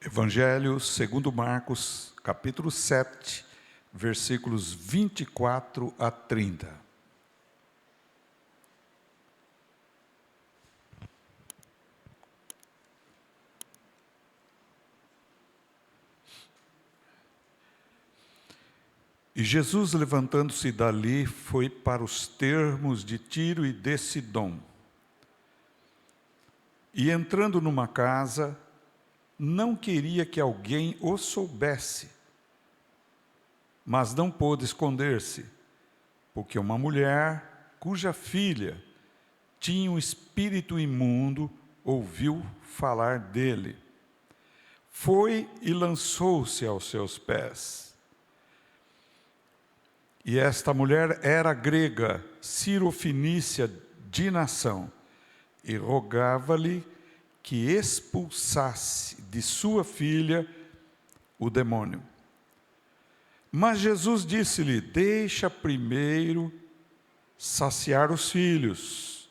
Evangelho segundo Marcos, capítulo 7, versículos 24 a 30. E Jesus, levantando-se dali, foi para os termos de Tiro e de Sidom. E entrando numa casa, não queria que alguém o soubesse, mas não pôde esconder-se, porque uma mulher, cuja filha tinha um espírito imundo, ouviu falar dele. Foi e lançou-se aos seus pés. E esta mulher era grega, cirofenícia de nação, e rogava-lhe que expulsasse de sua filha o demônio. Mas Jesus disse-lhe: deixa primeiro saciar os filhos,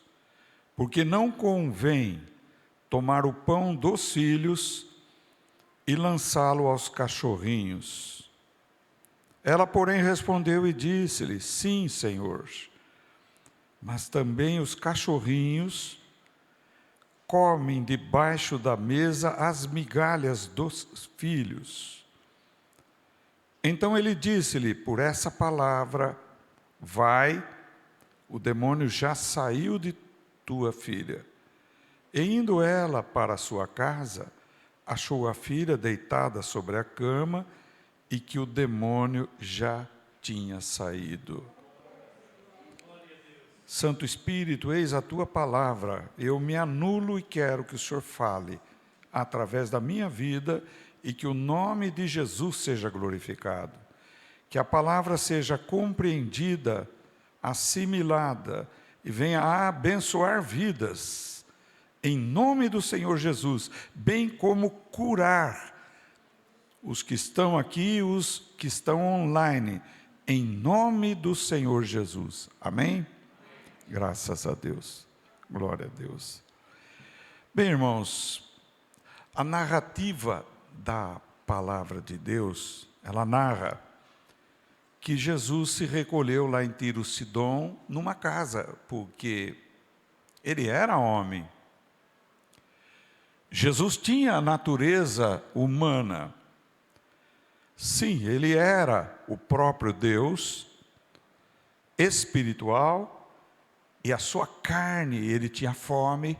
porque não convém tomar o pão dos filhos e lançá-lo aos cachorrinhos. Ela, porém, respondeu e disse-lhe: sim, Senhor, mas também os cachorrinhos comem debaixo da mesa as migalhas dos filhos. Então ele disse-lhe: por essa palavra, vai, o demônio já saiu de tua filha. E indo ela para a sua casa, achou a filha deitada sobre a cama e que o demônio já tinha saído. Santo Espírito, eis a tua palavra, eu me anulo e quero que o Senhor fale através da minha vida e que o nome de Jesus seja glorificado. Que a palavra seja compreendida, assimilada e venha a abençoar vidas, em nome do Senhor Jesus, bem como curar os que estão aqui e os que estão online, em nome do Senhor Jesus. Amém? Graças a Deus, glória a Deus. Bem, irmãos, a narrativa da palavra de Deus, ela narra que Jesus se recolheu lá em Tiro Sidom, numa casa, porque ele era homem. Jesus tinha a natureza humana. Sim, ele era o próprio Deus, espiritual, e a sua carne, ele tinha fome,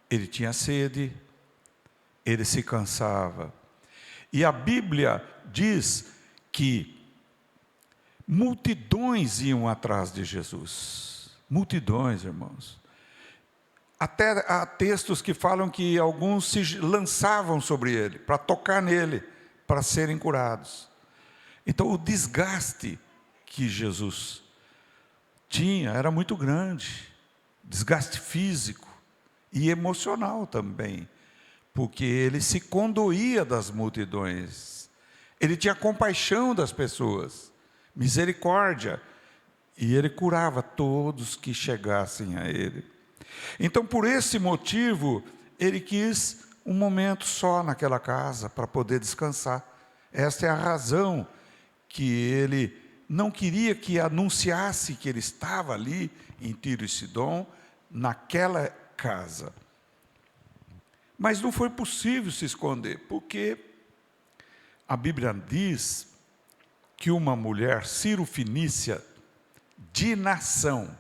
ele tinha sede, ele se cansava. E a Bíblia diz que multidões iam atrás de Jesus. Multidões, irmãos. Até há textos que falam que alguns se lançavam sobre ele, para tocar nele, para serem curados. Então o desgaste que Jesus tinha era muito grande, desgaste físico e emocional também, porque ele se condoía das multidões, ele tinha compaixão das pessoas, misericórdia, e ele curava todos que chegassem a ele. Então, por esse motivo, ele quis um momento só naquela casa para poder descansar. Esta é a razão que ele não queria que anunciasse que ele estava ali em Tiro e Sidom, naquela casa. Mas não foi possível se esconder, porque a Bíblia diz que uma mulher cirofenícia de nação,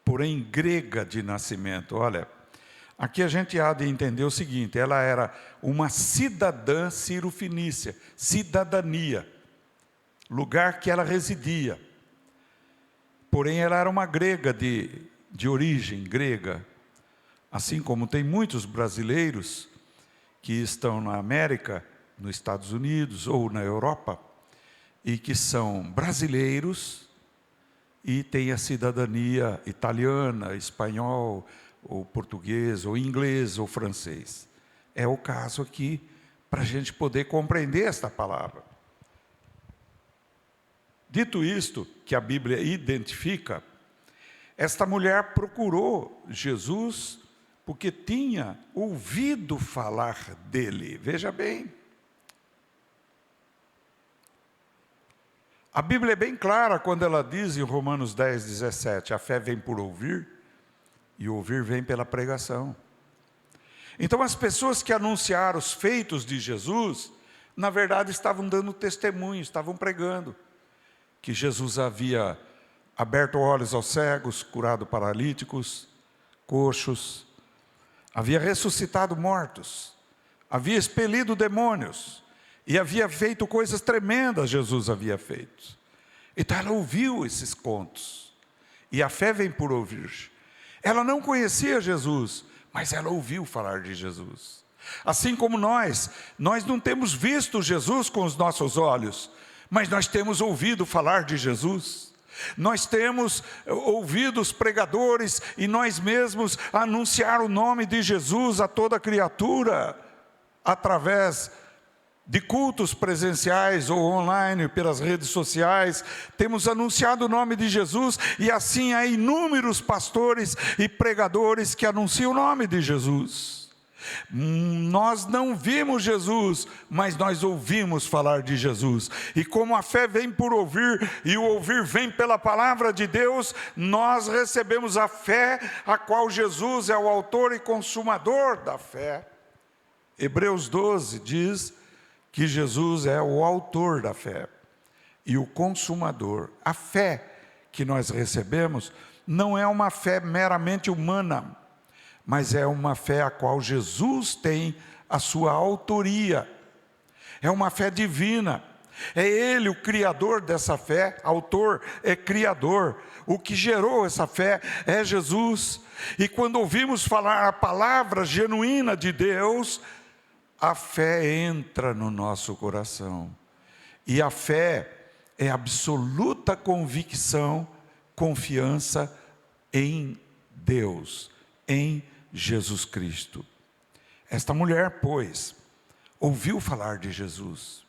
porém grega de nascimento, olha, aqui a gente há de entender o seguinte: ela era uma cidadã cirofenícia, cidadania, lugar que ela residia. Porém, ela era uma grega de origem grega. Assim como tem muitos brasileiros que estão na América, nos Estados Unidos ou na Europa, e que são brasileiros e têm a cidadania italiana, espanhol, ou português, ou inglês, ou francês. É o caso aqui, para a gente poder compreender esta palavra. Dito isto, que a Bíblia identifica, esta mulher procurou Jesus porque tinha ouvido falar dele. Veja bem. A Bíblia é bem clara quando ela diz em Romanos 10, 17, a fé vem por ouvir, e ouvir vem pela pregação. Então as pessoas que anunciaram os feitos de Jesus, na verdade estavam dando testemunho, estavam pregando, que Jesus havia aberto olhos aos cegos, curado paralíticos, coxos, havia ressuscitado mortos, havia expelido demônios, e havia feito coisas tremendas, Jesus havia feito. Então ela ouviu esses contos, e a fé vem por ouvir. Ela não conhecia Jesus, mas ela ouviu falar de Jesus. Assim como nós não temos visto Jesus com os nossos olhos, mas nós temos ouvido falar de Jesus. Nós temos ouvido os pregadores e nós mesmos anunciar o nome de Jesus a toda criatura, através de cultos presenciais ou online, pelas redes sociais, temos anunciado o nome de Jesus, e assim há inúmeros pastores e pregadores que anunciam o nome de Jesus. Nós não vimos Jesus, mas nós ouvimos falar de Jesus, e como a fé vem por ouvir, e o ouvir vem pela palavra de Deus, nós recebemos a fé, a qual Jesus é o autor e consumador da fé. Hebreus 12 diz que Jesus é o autor da fé e o consumador. A fé que nós recebemos não é uma fé meramente humana, mas é uma fé a qual Jesus tem a sua autoria. É uma fé divina. É Ele o criador dessa fé, autor é criador. O que gerou essa fé é Jesus. E quando ouvimos falar a palavra genuína de Deus, a fé entra no nosso coração. E a fé é absoluta convicção, confiança em Deus, em Jesus Cristo. Esta mulher, pois, ouviu falar de Jesus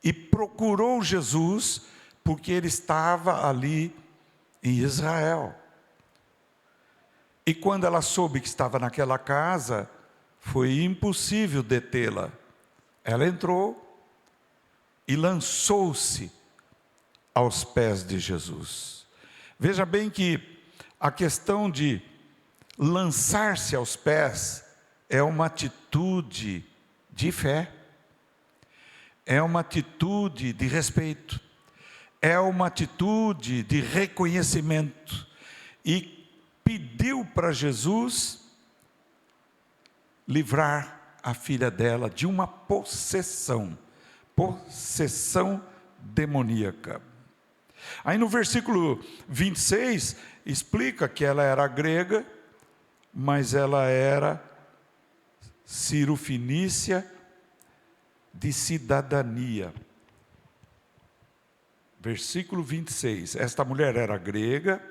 e procurou Jesus, porque ele estava ali em Israel. E quando ela soube que estava naquela casa, foi impossível detê-la. Ela entrou e lançou-se aos pés de Jesus. Veja bem que a questão de lançar-se aos pés é uma atitude de fé, é uma atitude de respeito, é uma atitude de reconhecimento, e pediu para Jesus livrar a filha dela de uma possessão demoníaca. Aí no versículo 26, explica que ela era grega, mas ela era cirofenícia de cidadania. Versículo 26, esta mulher era grega,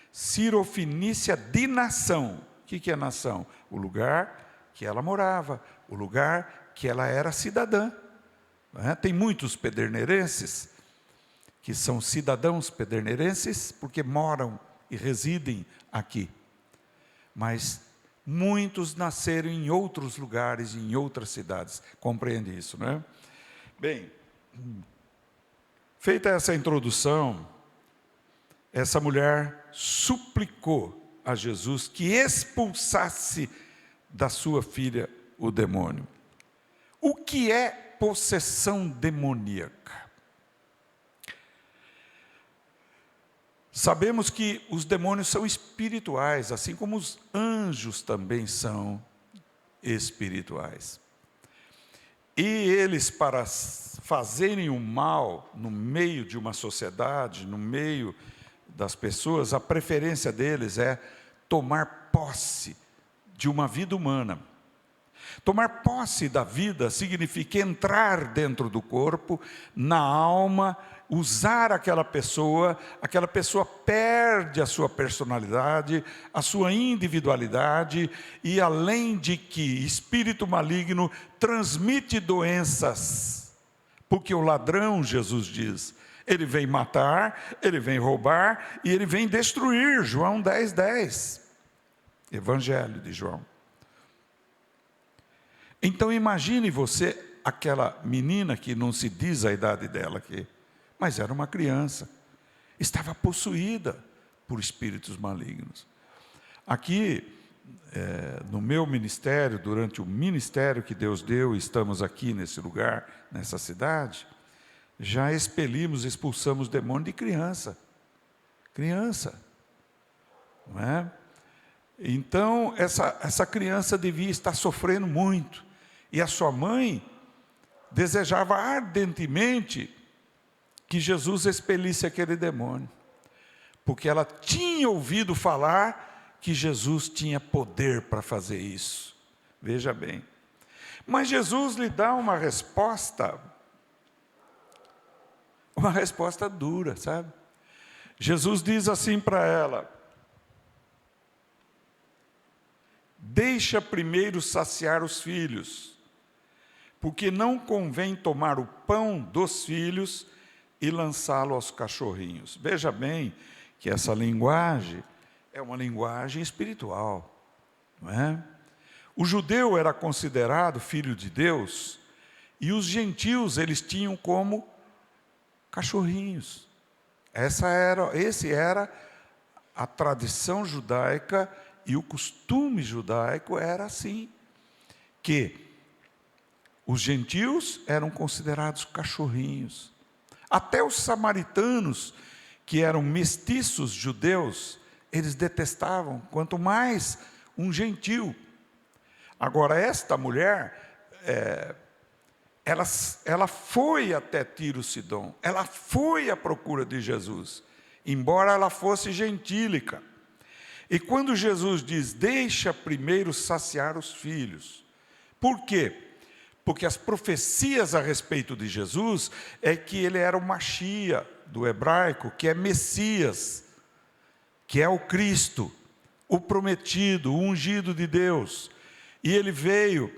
cirofenícia de nação. O que é nação? O lugar que ela morava, o lugar que ela era cidadã. Tem muitos pederneirenses que são cidadãos pederneirenses porque moram e residem aqui. Mas muitos nasceram em outros lugares, em outras cidades. Compreende isso, não é? Bem, feita essa introdução, essa mulher suplicou a Jesus que expulsasse da sua filha o demônio. O que é possessão demoníaca? Sabemos que os demônios são espirituais, assim como os anjos também são espirituais. E eles, para fazerem o mal no meio de uma sociedade, no meio das pessoas, a preferência deles é tomar posse de uma vida humana. Tomar posse da vida significa entrar dentro do corpo, na alma, usar aquela pessoa perde a sua personalidade, a sua individualidade, e além de que espírito maligno transmite doenças, porque o ladrão, Jesus diz, ele vem matar, ele vem roubar e ele vem destruir, João 10:10. Evangelho de João. Então imagine você aquela menina que não se diz a idade dela aqui, mas era uma criança, estava possuída por espíritos malignos. Aqui, no meu ministério, durante o ministério que Deus deu, estamos aqui nesse lugar, nessa cidade, já expulsamos demônio de criança, não é? Então, essa criança devia estar sofrendo muito, e a sua mãe desejava ardentemente que Jesus expelisse aquele demônio, porque ela tinha ouvido falar que Jesus tinha poder para fazer isso. Veja bem. Mas Jesus lhe dá uma resposta dura, sabe? Jesus diz assim para ela: deixa primeiro saciar os filhos, porque não convém tomar o pão dos filhos e lançá-lo aos cachorrinhos. Veja bem que essa linguagem é uma linguagem espiritual, não é? O judeu era considerado filho de Deus, e os gentios eles tinham como cachorrinhos. Esse era a tradição judaica, e o costume judaico era assim, que os gentios eram considerados cachorrinhos. Até os samaritanos, que eram mestiços judeus, eles detestavam, quanto mais um gentio. Agora, esta mulher, ela foi até Tiro Sidom, ela foi à procura de Jesus, embora ela fosse gentílica. E quando Jesus diz, deixa primeiro saciar os filhos, por quê? Porque as profecias a respeito de Jesus é que ele era o Machia, do hebraico, que é Messias, que é o Cristo, o prometido, o ungido de Deus. E ele veio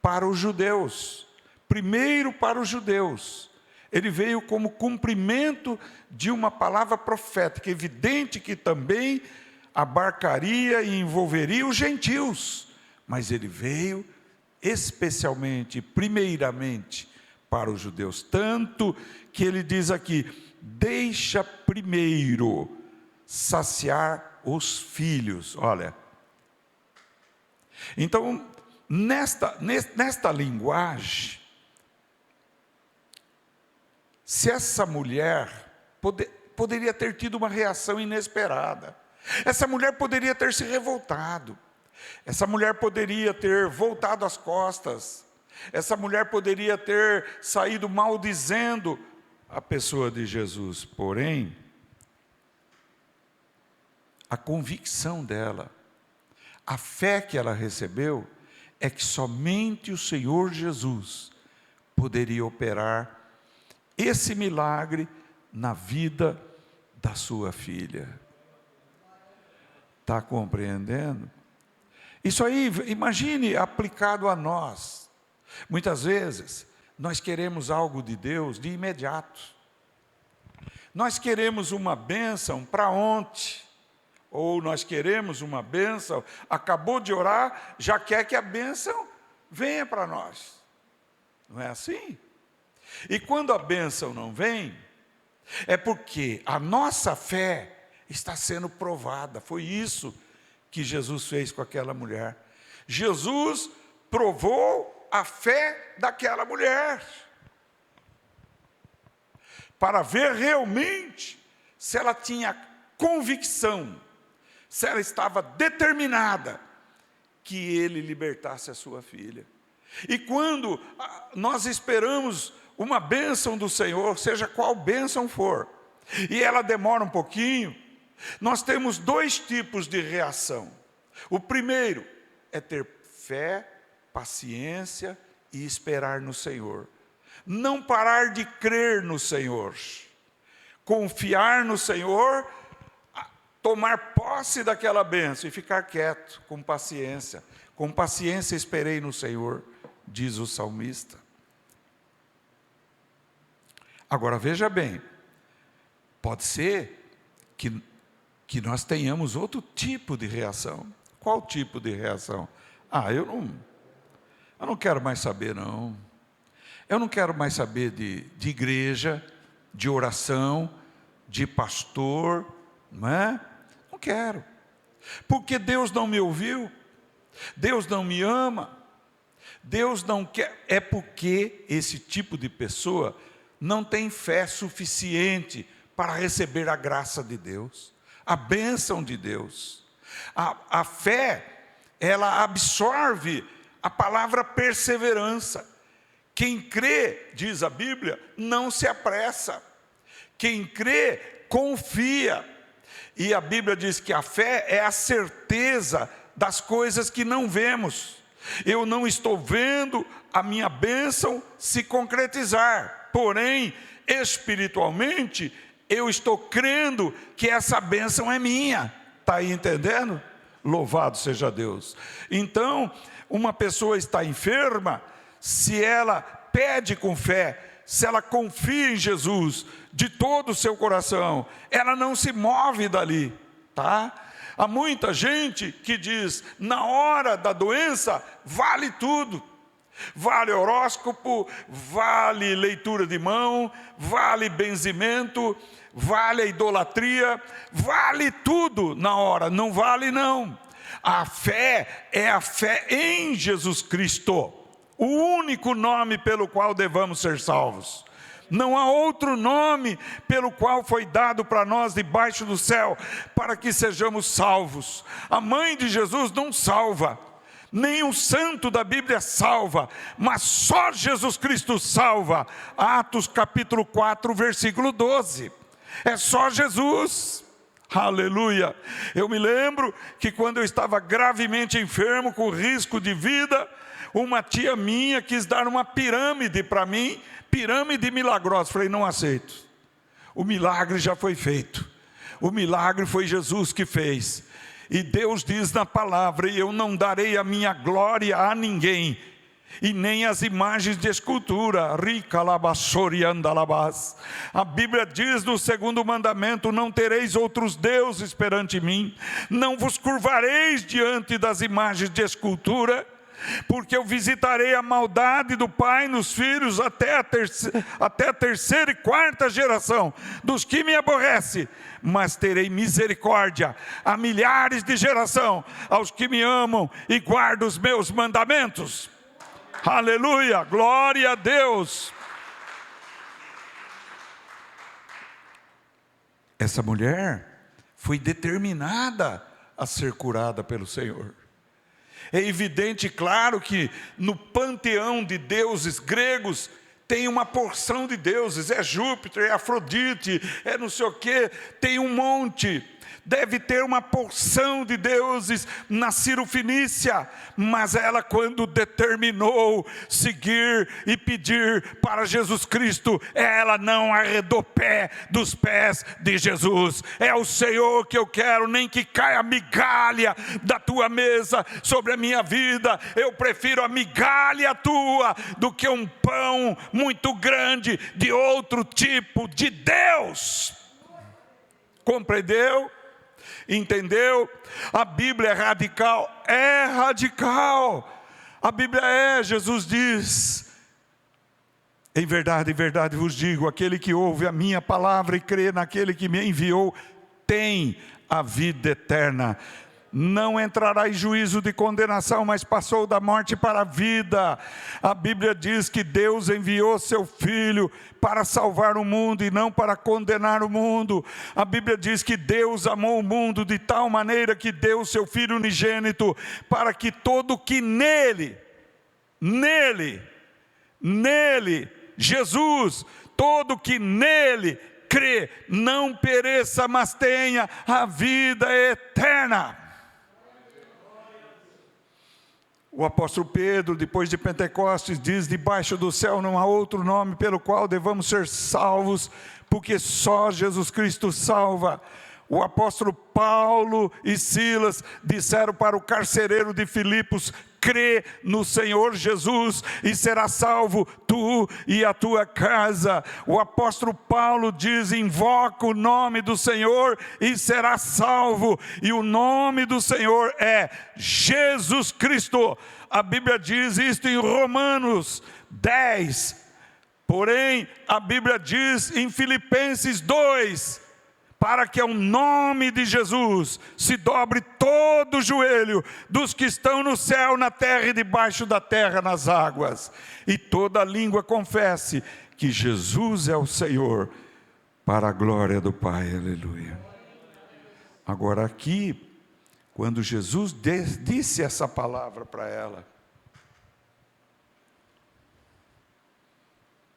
para os judeus, primeiro para os judeus. Ele veio como cumprimento de uma palavra profética, evidente que também abarcaria e envolveria os gentios, mas ele veio especialmente, primeiramente, para os judeus, tanto que ele diz aqui, deixa primeiro saciar os filhos. Olha, então, nesta linguagem, se essa mulher poderia ter tido uma reação inesperada, essa mulher poderia ter se revoltado, essa mulher poderia ter voltado as costas, essa mulher poderia ter saído maldizendo a pessoa de Jesus. Porém, a convicção dela, a fé que ela recebeu, é que somente o Senhor Jesus poderia operar esse milagre na vida da sua filha. Está compreendendo? Isso aí, imagine aplicado a nós. Muitas vezes, nós queremos algo de Deus de imediato. Nós queremos uma bênção para ontem. Ou nós queremos uma bênção, acabou de orar, já quer que a bênção venha para nós. Não é assim? E quando a bênção não vem, é porque a nossa fé está sendo provada. Foi isso que Jesus fez com aquela mulher. Jesus provou a fé daquela mulher, para ver realmente se ela tinha convicção, se ela estava determinada que ele libertasse a sua filha. E quando nós esperamos uma bênção do Senhor, seja qual bênção for, e ela demora um pouquinho, nós temos dois tipos de reação. O primeiro é ter fé, paciência e esperar no Senhor. Não parar de crer no Senhor, confiar no Senhor, tomar posse daquela bênção e ficar quieto, com paciência. Com paciência esperei no Senhor, diz o salmista. Agora veja bem, pode ser que nós tenhamos outro tipo de reação. Qual tipo de reação? Eu não quero mais saber, não. Eu não quero mais saber de igreja, de oração, de pastor, não é? Não quero. Porque Deus não me ouviu, Deus não me ama, Deus não quer. É porque esse tipo de pessoa não tem fé suficiente para receber a graça de Deus, a bênção de Deus. A fé, ela absorve a palavra perseverança. Quem crê, diz a Bíblia, não se apressa. Quem crê, confia. E a Bíblia diz que a fé é a certeza das coisas que não vemos. Eu não estou vendo a minha bênção se concretizar, porém, espiritualmente, eu estou crendo que essa bênção é minha. Está aí entendendo? Louvado seja Deus. Então, uma pessoa está enferma, se ela pede com fé, se ela confia em Jesus de todo o seu coração, ela não se move dali, tá? Há muita gente que diz, na hora da doença, vale tudo. Vale horóscopo, vale leitura de mão, vale benzimento, vale a idolatria, vale tudo na hora, não vale não. A fé é a fé em Jesus Cristo, o único nome pelo qual devamos ser salvos. Não há outro nome pelo qual foi dado para nós debaixo do céu, para que sejamos salvos. A mãe de Jesus não salva, nem o santo da Bíblia salva, mas só Jesus Cristo salva. Atos capítulo 4, versículo 12. É só Jesus. Aleluia. Eu me lembro que quando eu estava gravemente enfermo, com risco de vida, uma tia minha quis dar uma pirâmide para mim, pirâmide milagrosa. Falei, não aceito. O milagre já foi feito. O milagre foi Jesus que fez. E Deus diz na palavra, eu não darei a minha glória a ninguém, e nem as imagens de escultura. A Bíblia diz no segundo mandamento, não tereis outros deuses perante mim, não vos curvareis diante das imagens de escultura, porque eu visitarei a maldade do pai nos filhos até a terceira e quarta geração dos que me aborrecem, mas terei misericórdia a milhares de geração aos que me amam e guardam os meus mandamentos. Aleluia, glória a Deus. Essa mulher foi determinada a ser curada pelo Senhor. É evidente, claro, que no panteão de deuses gregos tem uma porção de deuses, é Júpiter, é Afrodite, é não sei o que, tem um monte. Deve ter uma porção de deuses na Cirofenícia, mas ela, quando determinou seguir e pedir para Jesus Cristo, ela não arredou pé dos pés de Jesus. É o Senhor que eu quero, nem que caia a migalha da tua mesa sobre a minha vida. Eu prefiro a migalha tua do que um pão muito grande de outro tipo de Deus. Compreendeu? Entendeu? A Bíblia é radical? É radical. A Bíblia Jesus diz, em verdade vos digo, aquele que ouve a minha palavra e crê naquele que me enviou, tem a vida eterna. Não entrará em juízo de condenação, mas passou da morte para a vida. A Bíblia diz que Deus enviou seu Filho para salvar o mundo e não para condenar o mundo. A Bíblia diz que Deus amou o mundo de tal maneira que deu seu Filho unigênito, para que todo que nele, Jesus, todo que nele crê, não pereça, mas tenha a vida eterna. O apóstolo Pedro, depois de Pentecostes, diz, debaixo do céu não há outro nome pelo qual devamos ser salvos, porque só Jesus Cristo salva. O apóstolo Paulo e Silas disseram para o carcereiro de Filipos, crê no Senhor Jesus e será salvo tu e a tua casa. O apóstolo Paulo diz: invoca o nome do Senhor e será salvo. E o nome do Senhor é Jesus Cristo. A Bíblia diz isto em Romanos 10. Porém, a Bíblia diz em Filipenses 2, para que ao nome de Jesus se dobre todo o joelho dos que estão no céu, na terra e debaixo da terra, nas águas, e toda língua confesse que Jesus é o Senhor, para a glória do Pai. Aleluia. Agora aqui, quando Jesus disse essa palavra para ela: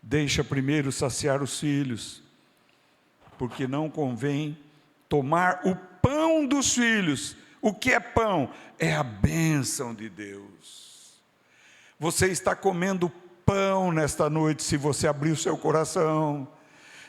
deixa primeiro saciar os filhos, porque não convém tomar o pão dos filhos. O que é pão? É a bênção de Deus. Você está comendo pão nesta noite, se você abrir o seu coração.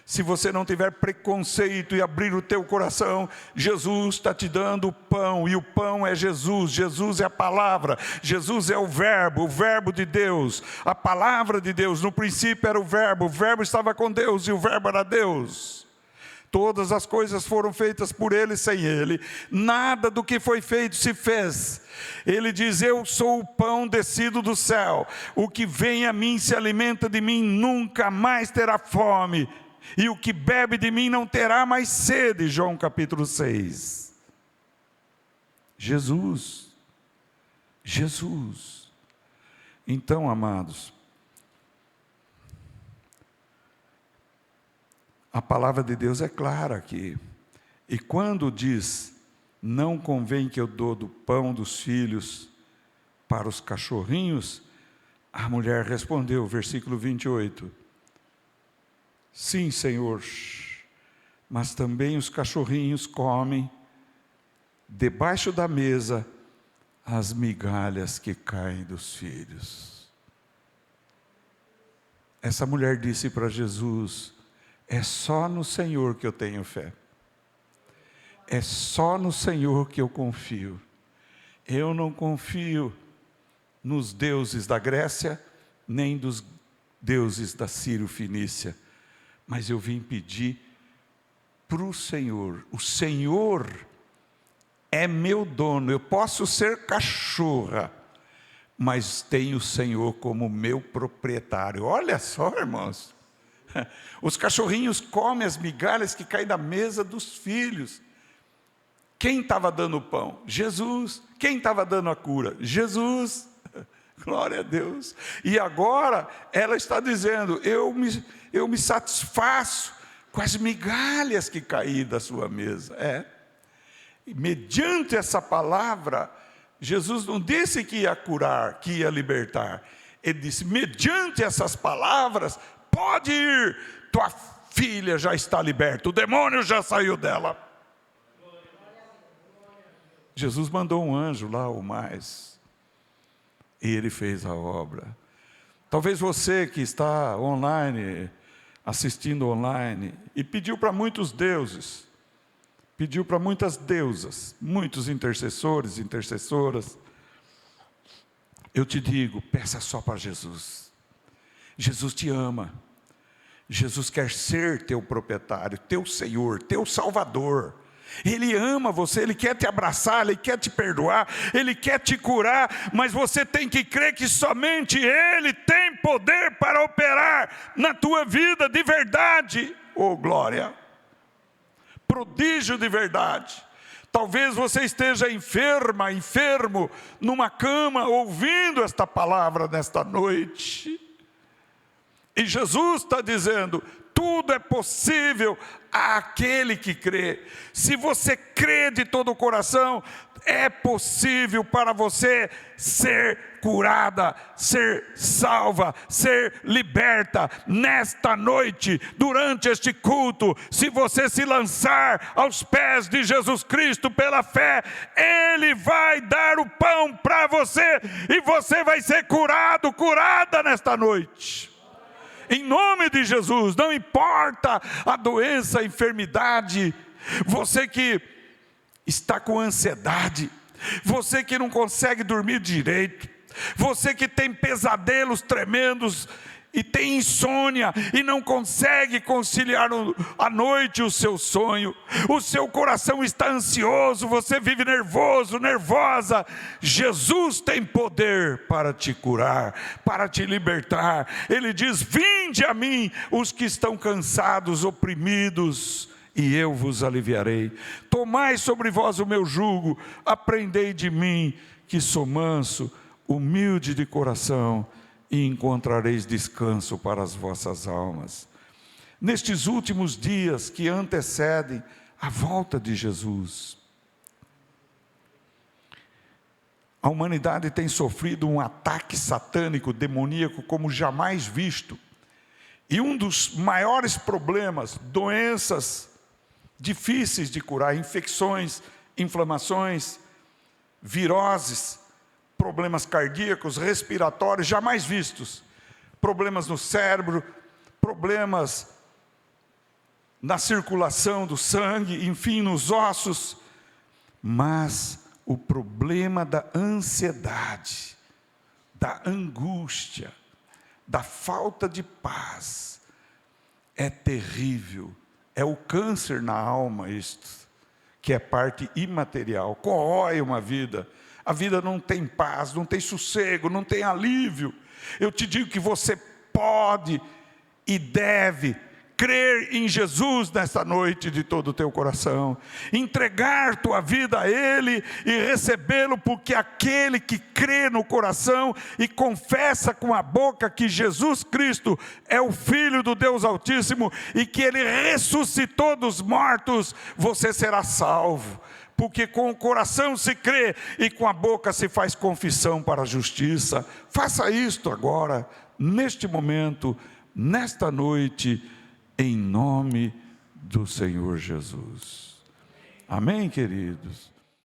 Se você não tiver preconceito e abrir o teu coração, Jesus está te dando o pão, e o pão é Jesus. Jesus é a palavra, Jesus é o verbo de Deus, a palavra de Deus. No princípio era o verbo estava com Deus e o verbo era Deus. Todas as coisas foram feitas por Ele, sem Ele nada do que foi feito se fez. Ele diz: eu sou o pão descido do céu, o que vem a mim se alimenta de mim, nunca mais terá fome, e o que bebe de mim não terá mais sede. João capítulo 6. Jesus. Então, amados, a palavra de Deus é clara aqui. E quando diz: não convém que eu dou do pão dos filhos para os cachorrinhos, a mulher respondeu, versículo 28, sim, Senhor, mas também os cachorrinhos comem debaixo da mesa as migalhas que caem dos filhos. Essa mulher disse para Jesus: é só no Senhor que eu tenho fé. É só no Senhor que eu confio. Eu não confio nos deuses da Grécia, nem dos deuses da Sírio-Fenícia, mas eu vim pedir para o Senhor. O Senhor é meu dono. Eu posso ser cachorra, mas tenho o Senhor como meu proprietário. Olha só, irmãos. Os cachorrinhos comem as migalhas que caem da mesa dos filhos. Quem estava dando o pão? Jesus. Quem estava dando a cura? Jesus. Glória a Deus. E agora ela está dizendo: eu me satisfaço com as migalhas que caem da sua mesa. E mediante essa palavra, Jesus não disse que ia curar, que ia libertar. Ele disse: mediante essas palavras, pode ir, tua filha já está liberta, o demônio já saiu dela. Jesus mandou um anjo lá, ou mais, e ele fez a obra. Talvez você que está online, assistindo online, e pediu para muitos deuses, pediu para muitas deusas, muitos intercessores, intercessoras, eu te digo, peça só para Jesus. Jesus te ama. Jesus quer ser teu proprietário, teu Senhor, teu Salvador. Ele ama você, Ele quer te abraçar, Ele quer te perdoar, Ele quer te curar, mas você tem que crer que somente Ele tem poder para operar na tua vida de verdade. Oh, glória! Prodígio de verdade. Talvez você esteja enfermo, numa cama, ouvindo esta palavra nesta noite. E Jesus está dizendo: tudo é possível àquele que crê. Se você crê de todo o coração, é possível para você ser curada, ser salva, ser liberta. Nesta noite, durante este culto, se você se lançar aos pés de Jesus Cristo pela fé, Ele vai dar o pão para você, e você vai ser curado, curada nesta noite. Em nome de Jesus, não importa a doença, a enfermidade, você que está com ansiedade, você que não consegue dormir direito, Você que tem pesadelos tremendos e tem insônia e não consegue conciliar à noite o seu sonho, o seu coração está ansioso, você vive nervoso, nervosa, Jesus tem poder para te curar, para te libertar. Ele diz: vinde a mim os que estão cansados, oprimidos, e eu vos aliviarei. Tomai sobre vós o meu jugo, aprendei de mim, que sou manso, humilde de coração, e encontrareis descanso para as vossas almas. Nestes últimos dias que antecedem a volta de Jesus, a humanidade tem sofrido um ataque satânico, demoníaco, como jamais visto. E um dos maiores problemas, doenças difíceis de curar, infecções, inflamações, viroses, problemas cardíacos, respiratórios, jamais vistos, problemas no cérebro, problemas na circulação do sangue, enfim, nos ossos, mas o problema da ansiedade, da angústia, da falta de paz, é terrível, é o câncer na alma isto, que é parte imaterial, corrói uma vida. A vida não tem paz, não tem sossego, não tem alívio. Eu te digo que você pode e deve crer em Jesus nesta noite de todo o teu coração, entregar tua vida a Ele e recebê-lo, porque aquele que crê no coração e confessa com a boca que Jesus Cristo é o Filho do Deus Altíssimo e que Ele ressuscitou dos mortos, você será salvo. Porque com o coração se crê e com a boca se faz confissão para a justiça. Faça isto agora, neste momento, nesta noite, em nome do Senhor Jesus. Amém, queridos?